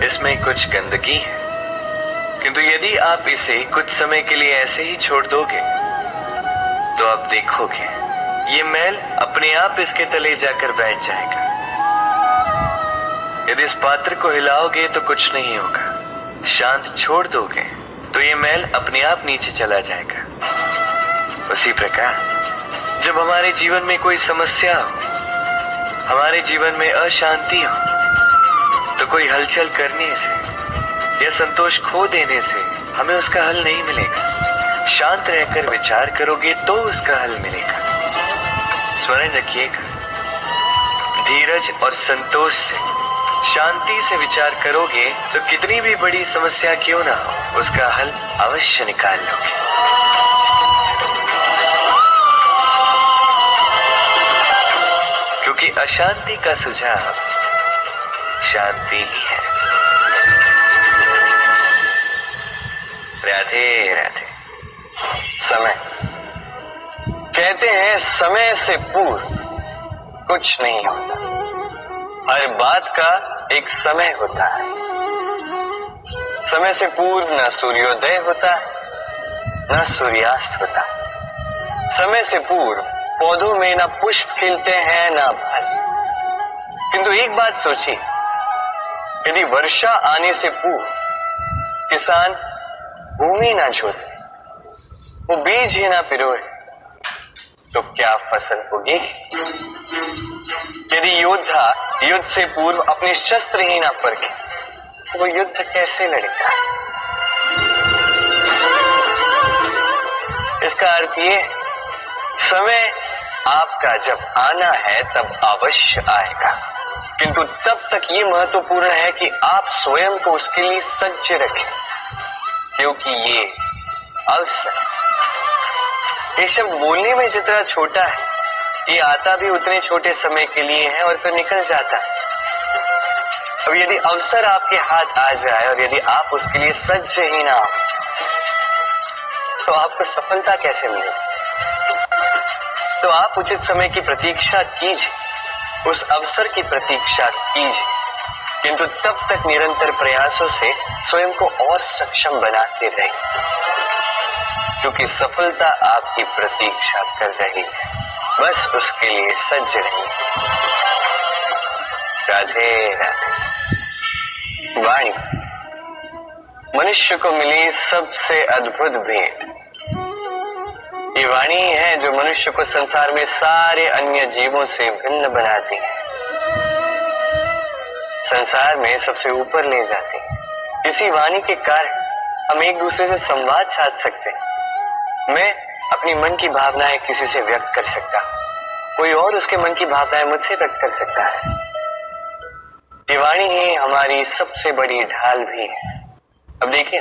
इसमें कुछ गंदगी है, किंतु यदि आप इसे कुछ समय के लिए ऐसे ही छोड़ दोगे तो आप देखोगे ये मैल अपने आप इसके तले जाकर बैठ जाएगा। यदि इस पात्र को हिलाओगे तो कुछ नहीं होगा, शांत छोड़ दोगे तो ये मैल अपने आप नीचे चला जाएगा। उसी प्रकार जब हमारे जीवन में कोई समस्या हो, हमारे जीवन में अशांति हो, तो कोई हलचल करने से या संतोष खो देने से हमें उसका हल नहीं मिलेगा। शांत रहकर विचार करोगे तो उसका हल मिलेगा। स्मरण रखिएगा, धीरज और संतोष से, शांति से विचार करोगे तो कितनी भी बड़ी समस्या क्यों ना हो, उसका हल अवश्य निकाल लोगे। क्योंकि अशांति का सुझाव शांति ही है। राधे राधे। समय, कहते हैं समय से पूर्व कुछ नहीं होता, हर बात का एक समय होता है। समय से पूर्व न सूर्योदय होता न सूर्यास्त होता। समय से पूर्व पौधों में न पुष्प खिलते हैं न फल। किंतु एक बात सोचिए, यदि वर्षा आने से पूर्व किसान भूमि ना जोते, वो बीज ही ना पिरोए, तो क्या फसल उगेगी? यदि योद्धा युद्ध से पूर्व अपने शस्त्र ही ना परखे, तो वो युद्ध कैसे लड़ेगा? इसका अर्थ ये, समय आपका जब आना है तब अवश्य आएगा, किंतु तब तक ये महत्वपूर्ण है कि आप स्वयं को उसके लिए सज्ज रखें, क्योंकि ये अवसर, ये शब्द बोलने में जितना छोटा है, ये आता भी उतने छोटे समय के लिए है और फिर निकल जाता है। अब यदि अवसर आपके हाथ आ जाए और यदि आप उसके लिए सज्ज ही ना हो, तो आपको सफलता कैसे मिलेगी? तो आप उचित समय की प्रतीक्षा कीजिए, उस अवसर की प्रतीक्षा कीजिए, किंतु तब तक निरंतर प्रयासों से स्वयं को और सक्षम बनाते रहिए, क्योंकि सफलता आपकी प्रतीक्षा कर रही है। बस उसके लिए सज्ज रहिए। राधे राधे। वाणी मनुष्य को मिली सबसे अद्भुत भेंट। ये वाणी है जो मनुष्य को संसार में सारे अन्य जीवों से भिन्न बनाती है, संसार में सबसे ऊपर ले जाती है। इसी वाणी के कारण हम एक दूसरे से संवाद साध सकते हैं। मैं अपनी मन की भावनाएं किसी से व्यक्त कर सकता हूं, कोई और उसके मन की भावनाएं मुझसे व्यक्त कर सकता है। ये वाणी ही हमारी सबसे बड़ी ढाल भी है। अब देखिए,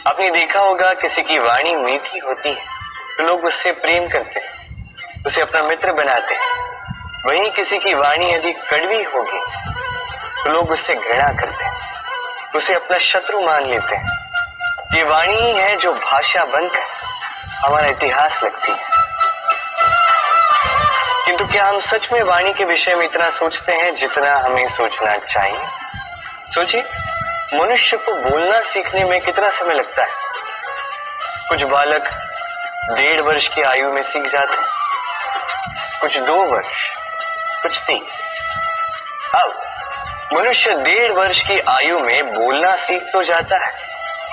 आपने देखा होगा किसी की वाणी मीठी होती है तो लोग उससे प्रेम करते हैं, उसे अपना मित्र बनाते हैं। वहीं किसी की वाणी यदि कड़वी होगी तो लोग उससे घृणा करते हैं, उसे अपना शत्रु मान लेते हैं। ये वाणी ही है जो भाषा बनकर हमारा इतिहास लिखती है। किंतु क्या हम सच में वाणी के विषय में इतना सोचते हैं जितना हमें सोचना चाहिए? सोचिए, मनुष्य को बोलना सीखने में कितना समय लगता है। कुछ बालक 1.5 वर्ष की आयु में सीख जाते हैं, कुछ 2 वर्ष, कुछ 3। अब मनुष्य 1.5 वर्ष की आयु में बोलना सीख तो जाता है,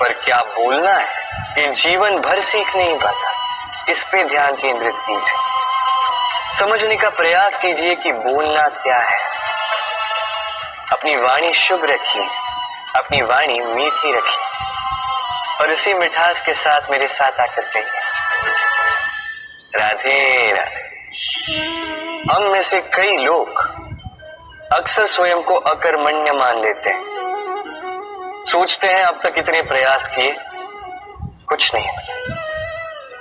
पर क्या बोलना है ये जीवन भर सीख नहीं पाता। इस पे ध्यान केंद्रित कीजिए, समझने का प्रयास कीजिए कि बोलना क्या है। अपनी वाणी शुभ रखिए, अपनी वाणी मीठी रखिए और इसी मिठास के साथ मेरे साथ आकर कहिए, राधे राधे। हम में से कई लोग अक्सर स्वयं को अकर्मण्य मान लेते हैं, सोचते हैं अब तक इतने प्रयास किए, कुछ नहीं मिला,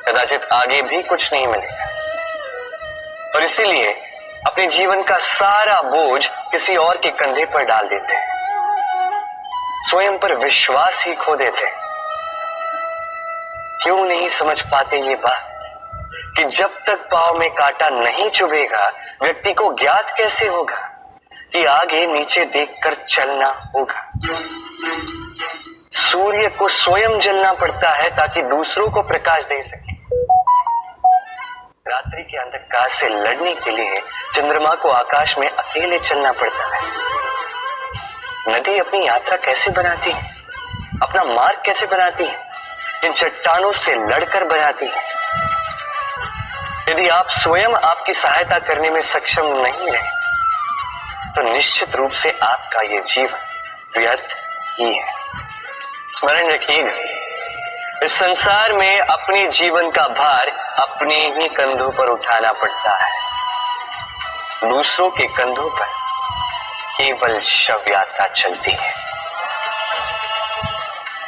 कदाचित आगे भी कुछ नहीं मिलेगा, और इसीलिए अपने जीवन का सारा बोझ किसी और के कंधे पर डाल देते हैं, स्वयं पर विश्वास ही खो देते हैं। क्यों नहीं समझ पाते ये बात कि जब तक पांव में कांटा नहीं चुभेगा व्यक्ति को ज्ञात कैसे होगा कि आगे नीचे देखकर चलना होगा। सूर्य को स्वयं जलना पड़ता है ताकि दूसरों को प्रकाश दे सके। रात्रि के अंधकार से लड़ने के लिए चंद्रमा को आकाश में अकेले चलना पड़ता है। नदी अपनी यात्रा कैसे बनाती है, अपना मार्ग कैसे बनाती है? इन चट्टानों से लड़कर बनाती है। यदि आप स्वयं आपकी सहायता करने में सक्षम नहीं रहे तो निश्चित रूप से आपका यह जीवन व्यर्थ ही है। स्मरण रखिएगा, इस संसार में अपने जीवन का भार अपने ही कंधों पर उठाना पड़ता है। दूसरों के कंधों पर केवल शव यात्रा चलती है।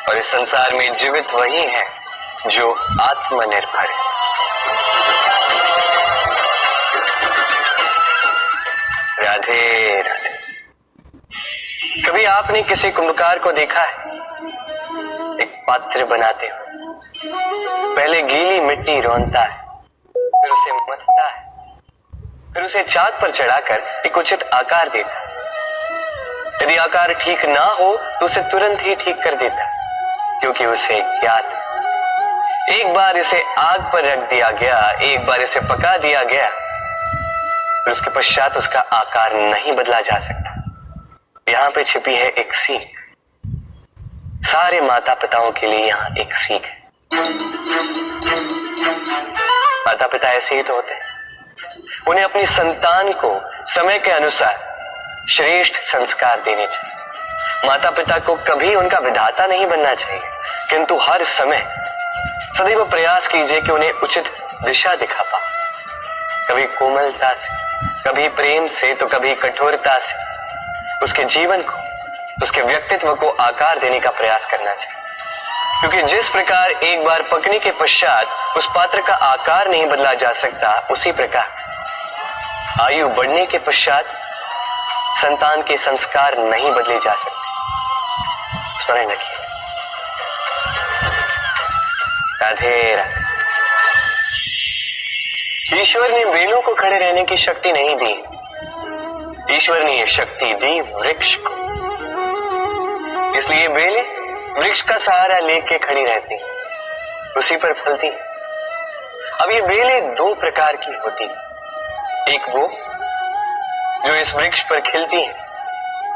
और इस संसार में जीवित वही है जो आत्मनिर्भर है। राधे राधे। कभी आपने किसी कुंभकार को देखा है? एक पात्र बनाते हुए पहले गीली मिट्टी रौंदता है, फिर उसे मथता है, फिर उसे चाक पर चढ़ाकर एक उचित आकार देता है। यदि आकार ठीक ना हो तो उसे तुरंत ही ठीक कर देता है, क्योंकि उसे ज्ञात एक बार इसे आग पर रख दिया गया, एक बार इसे पका दिया गया, फिर उसके पश्चात उसका आकार नहीं बदला जा सकता। यहां पे छिपी है एक सीख। सारे माता पिताओं के लिए यहां एक सीख है। माता पिता ऐसे ही तो होते हैं। उन्हें अपनी संतान को समय के अनुसार श्रेष्ठ संस्कार देने चाहिए। माता पिता को कभी उनका विधाता नहीं बनना चाहिए, किंतु हर समय सदैव प्रयास कीजिए कि उन्हें उचित दिशा दिखा पाओ। कभी कोमलता से, कभी प्रेम से, तो कभी कठोरता से उसके जीवन को, उसके व्यक्तित्व को आकार देने का प्रयास करना चाहिए। क्योंकि जिस प्रकार एक बार पकने के पश्चात उस पात्र का आकार नहीं बदला जा सकता, उसी प्रकार आयु बढ़ने के पश्चात संतान के संस्कार नहीं बदले जा सकते। स्मरण रखिए। राधे राधे। ईश्वर ने बेलों को खड़े रहने की शक्ति नहीं दी, ईश्वर ने यह शक्ति दी वृक्ष को। इसलिए बेलें वृक्ष का सहारा लेके खड़ी रहती, उसी पर फलती। अब ये बेलें दो प्रकार की होती, एक वो जो इस वृक्ष पर खिलती है,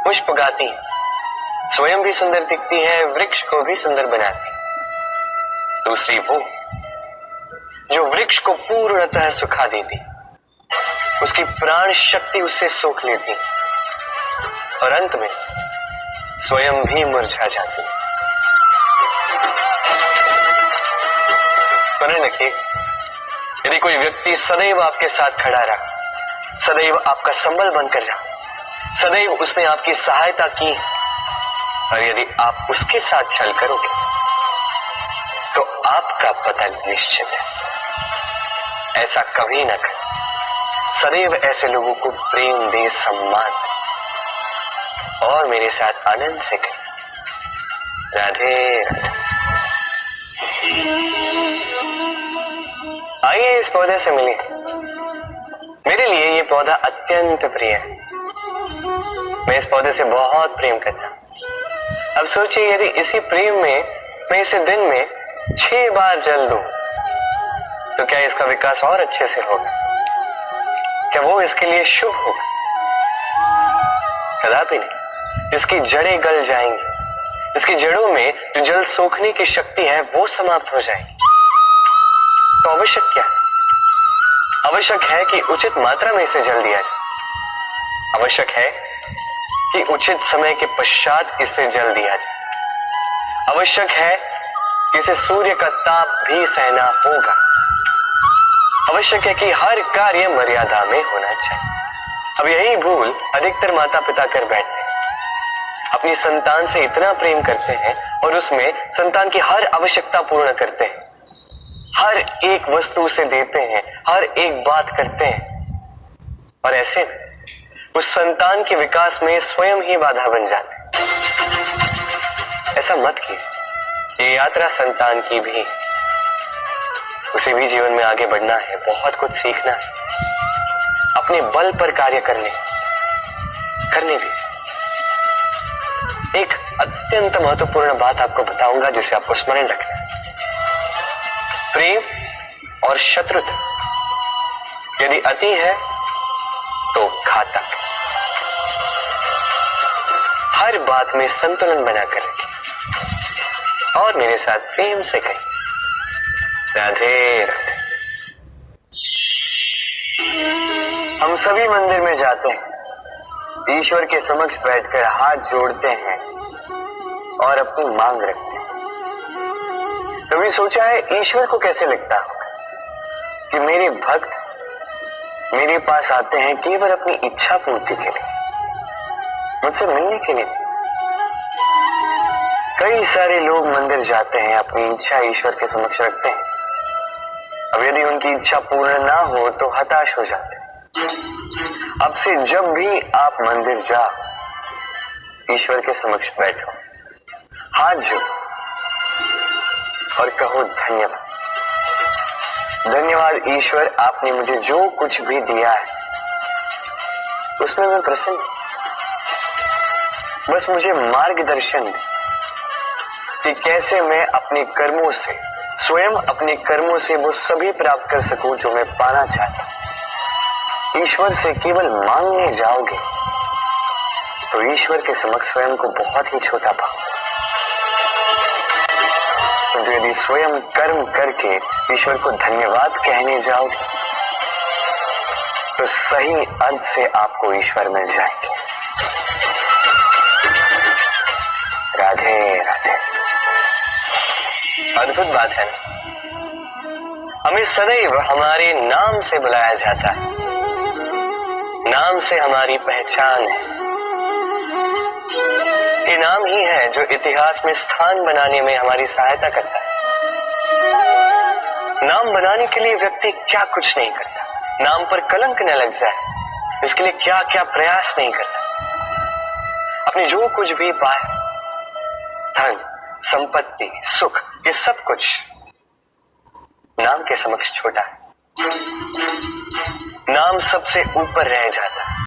पुष्प गाती है, स्वयं भी सुंदर दिखती है, वृक्ष को भी सुंदर बनाती। दूसरी वो जो वृक्ष को पूर्णतः सुखा देती, उसकी प्राण शक्ति उससे सोख लेती और अंत में स्वयं भी मुरझा जाती। स्मरण रखिए, यदि कोई व्यक्ति सदैव आपके साथ खड़ा रहा, सदैव आपका संबल बनकर रहा, सदैव उसने आपकी सहायता की, और यदि आप उसके साथ छल करोगे तो आपका पतन निश्चित है। ऐसा कभी न करें। सदैव ऐसे लोगों को प्रेम दे, सम्मान दे और मेरे साथ आनंद से करें। राधे राधे। आइए इस पौधे से मिलिए। मेरे लिए ये पौधा अत्यंत प्रिय है। मैं इस पौधे से बहुत प्रेम करता हूं। अब सोचिए, यदि इसी प्रेम में मैं इसे दिन में 6 बार जल दूं तो क्या इसका विकास और अच्छे से होगा? क्या वो इसके लिए शुभ होगा? कदापि नहीं। इसकी जड़ें गल जाएंगी, इसकी जड़ों में जो जल सोखने की शक्ति है वो समाप्त हो जाएगी। तो आवश्यक क्या है? आवश्यक है कि उचित मात्रा में इसे जल दिया जाए। आवश्यक है कि उचित समय के पश्चात इसे जल दिया जाए। आवश्यक है कि इसे सूर्य का ताप भी सहना होगा। आवश्यक है कि हर कार्य मर्यादा में होना चाहिए। अब यही भूल अधिकतर माता पिता कर बैठते हैं। अपनी संतान से इतना प्रेम करते हैं और उसमें संतान की हर आवश्यकता पूर्ण करते हैं, हर एक वस्तु उसे देते हैं, हर एक बात करते हैं, और ऐसे में उस संतान के विकास में स्वयं ही बाधा बन जाते हैं। ऐसा मत कीजिए। ये यात्रा संतान की भी, उसे भी जीवन में आगे बढ़ना है, बहुत कुछ सीखना है, अपने बल पर कार्य करने, करने दीजिए। एक अत्यंत महत्वपूर्ण बात आपको बताऊंगा जिसे आपको स्मरण रखना है। प्रेम और शत्रुता यदि अति है तो घातक है। हर बात में संतुलन बनाकर रखिए और मेरे साथ प्रेम से कहिए, राधे राधे। हम सभी मंदिर में जाते हैं, ईश्वर के समक्ष बैठकर हाथ जोड़ते हैं और अपनी मांग रखते हैं। कभी सोचा है ईश्वर को कैसे लगता होगा कि मेरे भक्त मेरे पास आते हैं केवल अपनी इच्छा पूर्ति के लिए, मुझसे मिलने के लिए। कई सारे लोग मंदिर जाते हैं, अपनी इच्छा ईश्वर के समक्ष रखते हैं। अब यदि उनकी इच्छा पूर्ण ना हो तो हताश हो जाते हैं। अब से जब भी आप मंदिर जाओ, ईश्वर के समक्ष बैठो, हाथ जोड़ो और कहो धन्यवाद। धन्यवाद ईश्वर, आपने मुझे जो कुछ भी दिया है उसमें मैं प्रसन्न हूं। बस मुझे मार्गदर्शन दे कि कैसे मैं अपने कर्मों से, स्वयं अपने कर्मों से वो सभी प्राप्त कर सकूं जो मैं पाना चाहता हूं। ईश्वर से केवल मांगने जाओगे तो ईश्वर के समक्ष स्वयं को बहुत ही छोटा पाओगे। तो यदि स्वयं कर्म करके ईश्वर को धन्यवाद कहने जाओगे तो सही अर्थ से आपको ईश्वर मिल जाएंगे। राधे राधे। अद्भुत बात है ना, हमें सदैव हमारे नाम से बुलाया जाता है, नाम से हमारी पहचान है। ये नाम ही है जो इतिहास में स्थान बनाने में हमारी सहायता करता है। नाम बनाने के लिए व्यक्ति क्या कुछ नहीं करता, नाम पर कलंक न लग जाए इसके लिए क्या क्या प्रयास नहीं करता। अपने जो कुछ भी पाए, धन, संपत्ति, सुख, ये सब कुछ नाम के समक्ष छोटा है। नाम सबसे ऊपर रह जाता है।